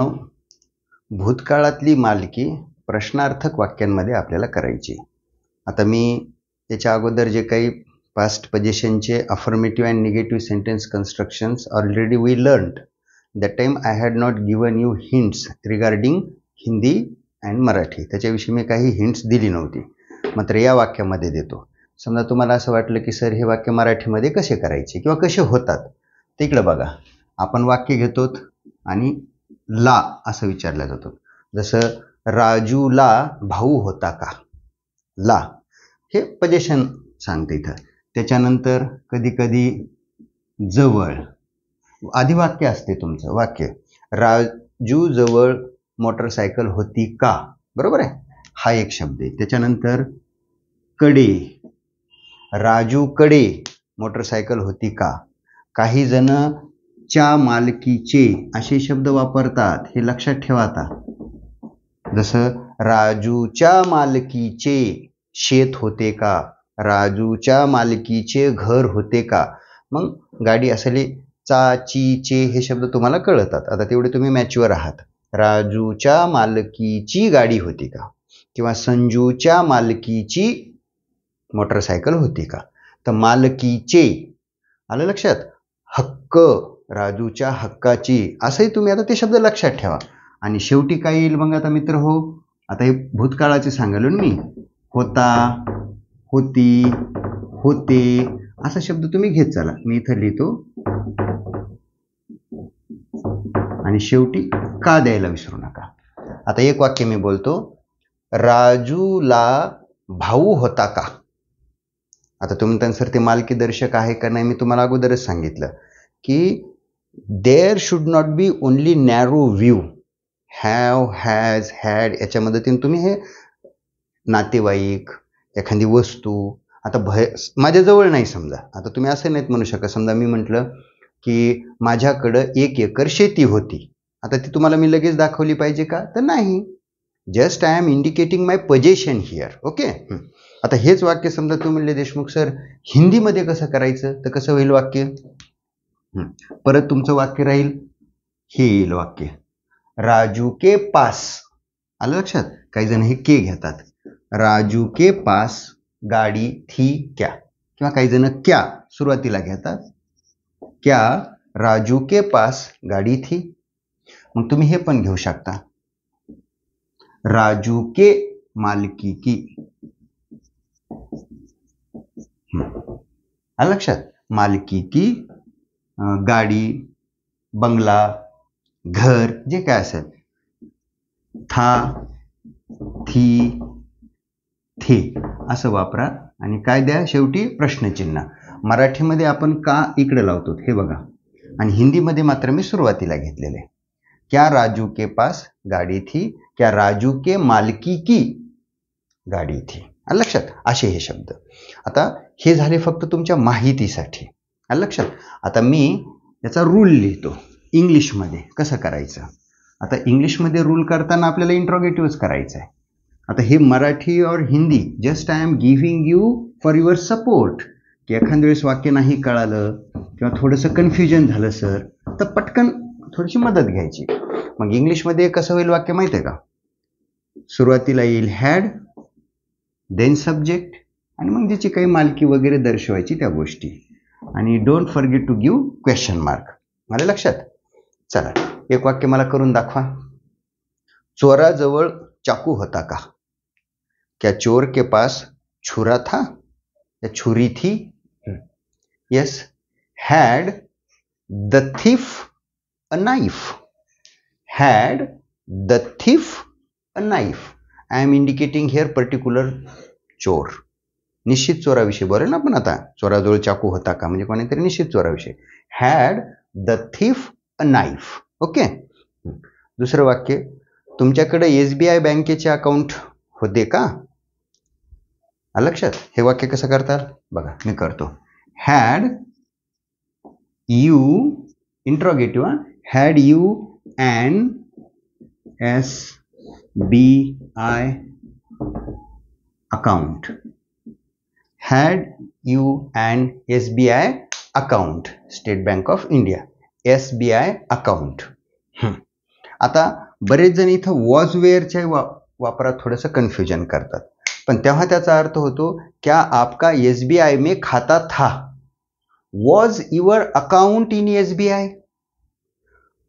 भूतकाळातली मालकी प्रश्नार्थक वाक्यांमध्ये आपल्याला करायची. आता मी याच्या अगोदर जे काही पास्ट पोझिशनचे affirmative and negative sentence constructions already we learned. That time I had not given you hints regarding Hindi and Marathi. त्याच्याविषयी मी काही हिंट्स दिली नव्हती, मात्र या वाक्यामध्ये देतो. समजा तुम्हाला असं वाटलं की सर हे वाक्य मराठीमध्ये कसे करायचे किंवा कसे होतात, तिकडं बघा. आपण वाक्य घेतो आणि ला असं विचारलं जातं. जसं राजूला भाऊ होता का, ला हे पोझिशन सांगते इथं. त्याच्यानंतर कधी कधी जवळ आधी वाक्य असते तुमचं. वाक्य राजू जवळ मोटरसायकल होती का, बरोबर आहे, हा एक शब्द आहे. त्याच्यानंतर कडे, राजूकडे मोटरसायकल होती का. काही जण च्या मालकीचे असे शब्द वापरतात, हे लक्षात ठेवा. आता जसं राजूच्या मालकीचे शेत होते का, राजूच्या मालकीचे घर होते का. मग गाडी असले चाचीचे हे शब्द तुम्हाला कळतात. आता तेवढे तुम्ही मॅच्युअर आहात. राजूच्या मालकीची गाडी होती का, किंवा संजूच्या मालकीची मोटरसायकल होती का. तर मालकीचे आलं लक्षात. हक्क, राजूच्या हक्काची, असंही तुम्ही आता ते शब्द लक्षात ठेवा. आणि शेवटी काय येईल मग आता मित्र हो, आता हे भूतकाळाचे सांगालो मी. होता, होती, होते असा शब्द तुम्ही घेत चला. मी इथं लिहितो आणि शेवटी का द्यायला विसरू नका. आता एक वाक्य मी बोलतो, राजूला भाऊ होता का. आता तुम्ही त्यानुसार ते मालकी दर्शक आहे का नाही मी तुम्हाला अगोदरच सांगितलं की there should not be only narrow view. Have, has, had याच्या मदतीने तुम्ही हे नातेवाईक, एखादी वस्तू, आता माझ्याजवळ नाही समजा. आता तुम्ही असं नाहीत म्हणू शकत. समजा मी म्हटलं की माझ्याकडं 1 एकर शेती होती. आता ती तुम्हाला मी लगेच दाखवली पाहिजे का, तर नाही. Just I am indicating my position here. Okay. आता हेच वाक्य समजा तुम्ही म्हणले देशमुख सर हिंदीमध्ये कसं करायचं, तर कसं होईल वाक्य. परत तुमचं वाक्य राहील, हे येईल वाक्य, राजू के पास. आलं लक्षात. काही जण हे के घेतात. राजू के पास गाडी थी क्या, किंवा काही जण क्या सुरुवातीला घेतात. क्या राजू के पास गाडी थी. मग तुम्ही हे पण घेऊ शकता, राजू के मालकी की. आलं लक्षात. मालकी की गाडी, बंगला, घर जे काय असेल. था, थी, थे असं वापरा आणि काय द्या शेवटी प्रश्नचिन्ह. मराठीमध्ये आपण का इकडे लावतो हे बघा, आणि हिंदीमध्ये मात्र मी सुरुवातीला घेतलेले. क्या राजू के पास गाडी थी, क्या राजू के मालकी की गाडी थी. आलं लक्षात. असे हे शब्द. आता हे झाले फक्त तुमच्या माहितीसाठी. आलं लक्षात. आता मी याचा रूल लिहितो इंग्लिशमध्ये कसं करायचं. आता इंग्लिशमध्ये रूल करताना आपल्याला इंट्रोगेटिव्हच करायचं आहे. आता हे मराठी और Hindi just I am giving you for your support, की एखाद्या वेळेस वाक्य नाही कळालं किंवा थोडंसं कन्फ्युजन झालं सर, तर पटकन थोडीशी मदत घ्यायची. मग इंग्लिशमध्ये कसं होईल वाक्य माहिती आहे का. सुरुवातीला येईल हॅड, देन सब्जेक्ट, आणि मग ज्याची काही मालकी वगैरे दर्शवायची त्या गोष्टी. आणि don't forget to give question mark. मला लक्षात. चला एक वाक्य मला करून दाखवा. चोराजवळ चाकू होता का. क्या चोर के पास छुरा था या छुरी थी. Yes. Had the thief a knife. Had the thief a knife. I am indicating here particular चोर. निश्चित चोराविषयी बोलेल ना आपण आता. चोराजवळ चाकू होता का म्हणजे कोणीतरी निश्चित चोराविषयी. Had the thief a knife. Okay. दुसरं वाक्य, तुमच्याकडे SBI बँकेचे अकाउंट होते का. लक्षात. हे वाक्य कसं करतात बघा, मी करतो. Had you, interrogative, had you and SBI account. Had you and SBI account, state bank of India, SBI account. आता बरेच जण इथं वॉज वेअरच्या वापरात थोडंसं कन्फ्युजन करतात, पण तेव्हा त्याचा अर्थ होतो क्या आपका SBI में खाता था, was your account in SBI.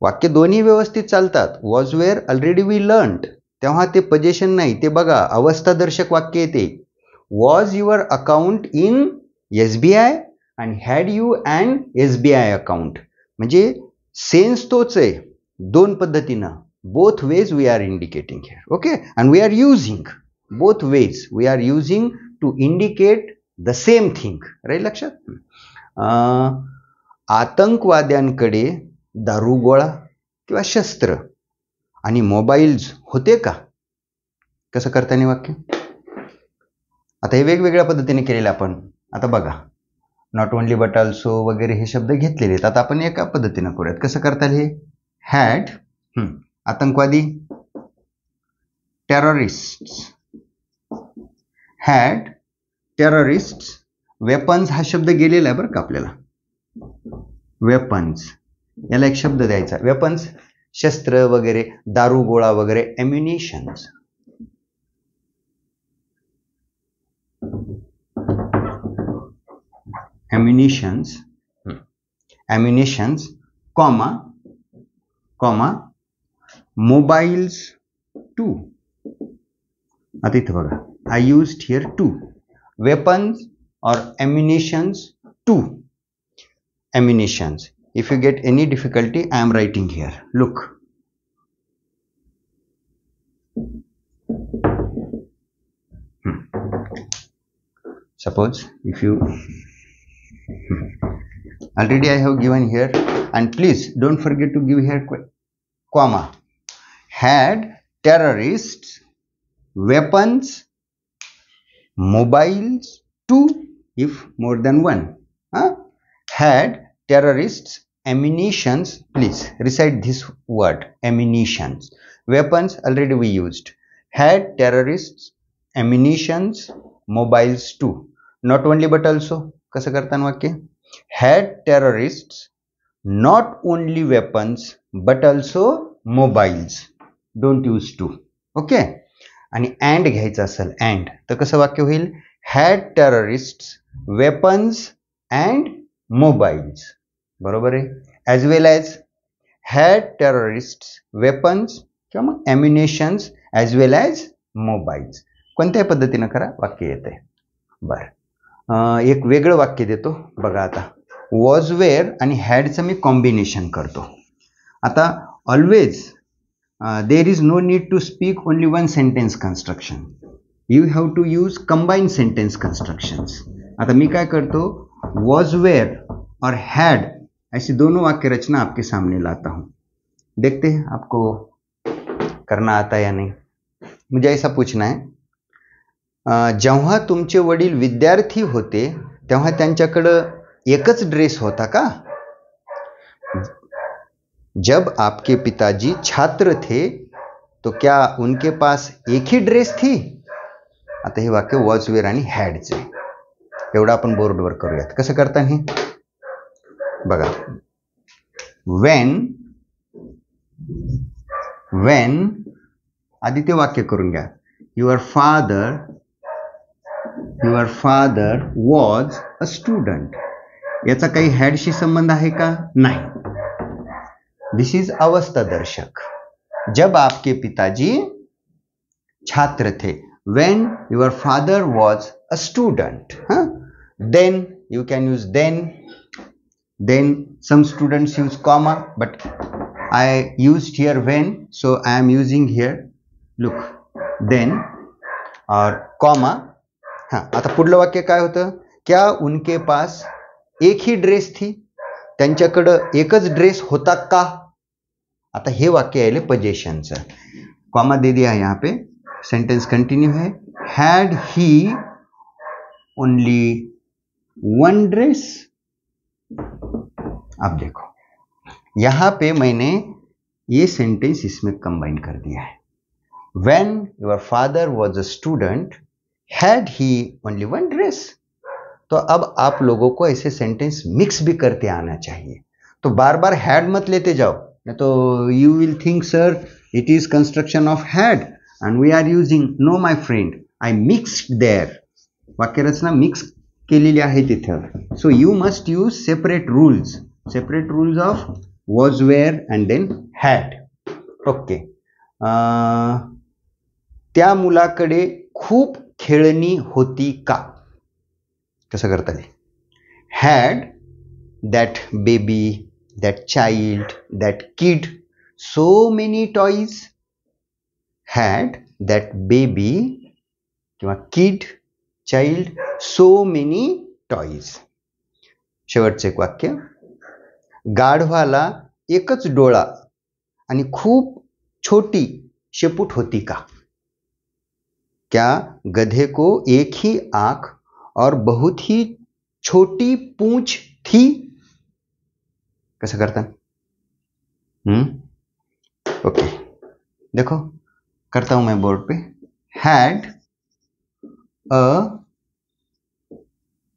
वाक्य दोन्ही व्यवस्थित चालतात. Was where already we learned, तेव्हा ते पोझिशन नाही, ते बघा अवस्थादर्शक वाक्य येते. Was your account in SBI आणि had you and SBI account, म्हणजे सेन्स तोच आहे, दोन पद्धतीनं. Both ways we are indicating here. Okay, and we are using both ways, we are using to indicate the same thing. Right लक्षात. आतंकवाद्यांकडे दारुगोळा किंवा शस्त्र आणि मोबाईल्स होते का? कसं करताना वाक्य. आता हे वेगवेगळ्या पद्धतीने केलेलं आपण. आता बघा, नॉट ओनली बट ऑल्सो वगैरे हे शब्द घेतलेले आहेत. आता आपण एका पद्धतीनं करूयात. कसं करता हे. हॅड आतंकवादी, टेररिस्ट, हॅड टेररिस्ट, वेपन्स हा शब्द गेलेला आहे बरं का आपल्याला. वेपन्स याला एक शब्द द्यायचा. वेपन्स शस्त्र वगैरे, दारुगोळा वगैरे, ammunitions. Ammunitions comma mobiles too. आता इथं बघा, I used here too. Weapons और ammunitions too. Ammunitions. If you get any difficulty, I am writing here. Look. Suppose if you already I have given here, and please don't forget to give here comma. Had terrorists weapons, mobiles too, if more than one. Had terrorists ammunitions, please recite this word, ammunitions. Weapons already we used. Had terrorists ammunitions, mobiles too. Not only but also. कसं करताना वाक्य. Had terrorists not only weapons but also mobiles. Don't use to. Okay. आणि and घ्यायचं असेल and, तर कसं वाक्य होईल. Had terrorists weapons and mobiles. बरोबर आहे. As well as had terrorists weapons किंवा मग ॲम्युनेशन्स ॲज वेल ॲज मोबाईल्स. कोणत्याही पद्धतीनं करा, वाक्य येत आहे. बरं, एक वेगळं वाक्य देतो बघा. आता वॉज वेअर आणि हॅडचं मी कॉम्बिनेशन करतो. आता always there is no need to speak only one sentence construction. You have to use combined sentence constructions. आता मी काय करतो, वॉज वेयर और हैड ऐसी दोनों वाक्य रचना आपके सामने लाता हूं. देखते हैं आपको करना आता है या नहीं. मुझे ऐसा पूछना है, जेव्हा तुमचे वडील विद्यार्थी होते तेव्हा त्यांच्याकडं एकच ड्रेस होता का? जब आपके पिताजी छात्र थे तो क्या उनके पास एक ही ड्रेस थी? आता हे वाक्य वॉज वेअर आणि हॅडचे. एवढं आपण बोर्डवर करूयात. कसं करता हे बघा. when आधी ते वाक्य करून घ्या. Your father was a student. याचा काही हॅडशी संबंध आहे का? नाही. दिस इज अवस्थादर्शक. जब आपके पिताजी छात्र थे. when your father was a student, then you can use then some students use comma, but I used here when, so I am using here. Look, then और comma. आता पुढलं वाक्य काय होतं? क्या उनके पास एक ही ड्रेस थी? त्यांच्याकडं एकच ड्रेस होता का? आता हे वाक्य आहे पोझिशनचं. कॉमा दे दिया है यहाँ पे. सेंटेंस कंटिन्यू है. Had he only one dress. अब देखो यहां पे मैंने ये सेंटेंस इसमें कंबाइन कर दिया है. When your father was a student, had he only one dress? तो अब आप लोगों को ऐसे सेंटेंस मिक्स भी करते आना चाहिए. तो बार बार हैड मत लेते जाओ. तो you will think sir it is construction of had and we are using. No my friend, I mixed there. वाक्यरचना मिक्स केलेली आहे तिथं. So you must use separate rules of was, where and then had. Okay. त्या मुलाकडे खूप खेळणी होती का? कसं करता येईल? Had that baby, that child, that kid so many toys. Had that baby किंवा kid, child, so many toys. शेवटचं एक वाक्य. गाढवाला एकच डोळा आणि खूप छोटी शेपूट होती का? क्या गधे को एक ही आंख और बहुत ही छोटी पूंछ थी? कैसे करता? ओके, देखो करता हूं मैं board pay. Had a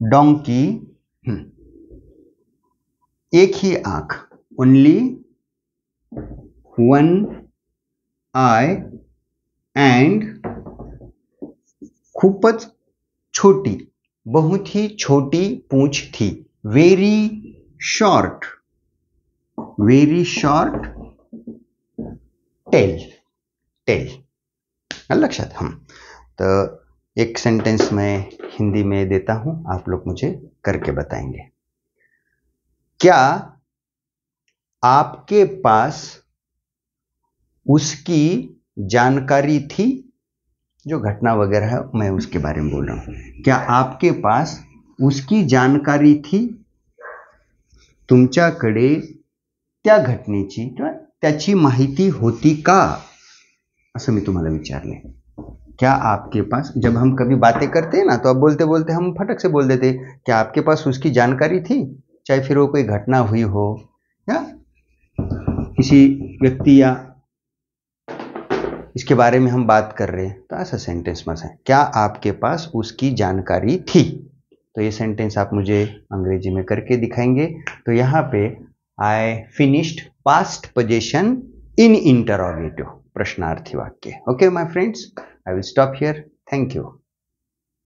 donkey, एक ही आंख, ओनली वन आई, एंड खूपच छोटी, बहुत ही छोटी पूंछ थी. Very short tail. लक्षात. हम तो एक सेंटेंस मैं हिंदी में देता हूं, आप लोग मुझे करके बताएंगे. क्या आपके पास उसकी जानकारी थी? जो घटना वगैरह है मैं उसके बारे में बोल रहा हूं. क्या आपके पास उसकी जानकारी थी? तुमच्याकडे त्या घटनेची किंवा त्याची माहिती होती का? असं मी तुम्हाला विचारले. क्या आपके पास, जब हम कभी बातें करते हैं ना तो अब बोलते बोलते हम फटक से बोल देते क्या आपके पास उसकी जानकारी थी, चाहे फिर वो कोई घटना हुई हो या किसी व्यक्ति या इसके बारे में हम बात कर रहे हैं, तो ऐसा सेंटेंस मत है. क्या आपके पास उसकी जानकारी थी? तो ये सेंटेंस आप मुझे अंग्रेजी में करके दिखाएंगे. तो यहाँ पे I finished past position in interrogative, प्रश्नार्थी वाक्य. Okay my friends, I will stop here. Thank you.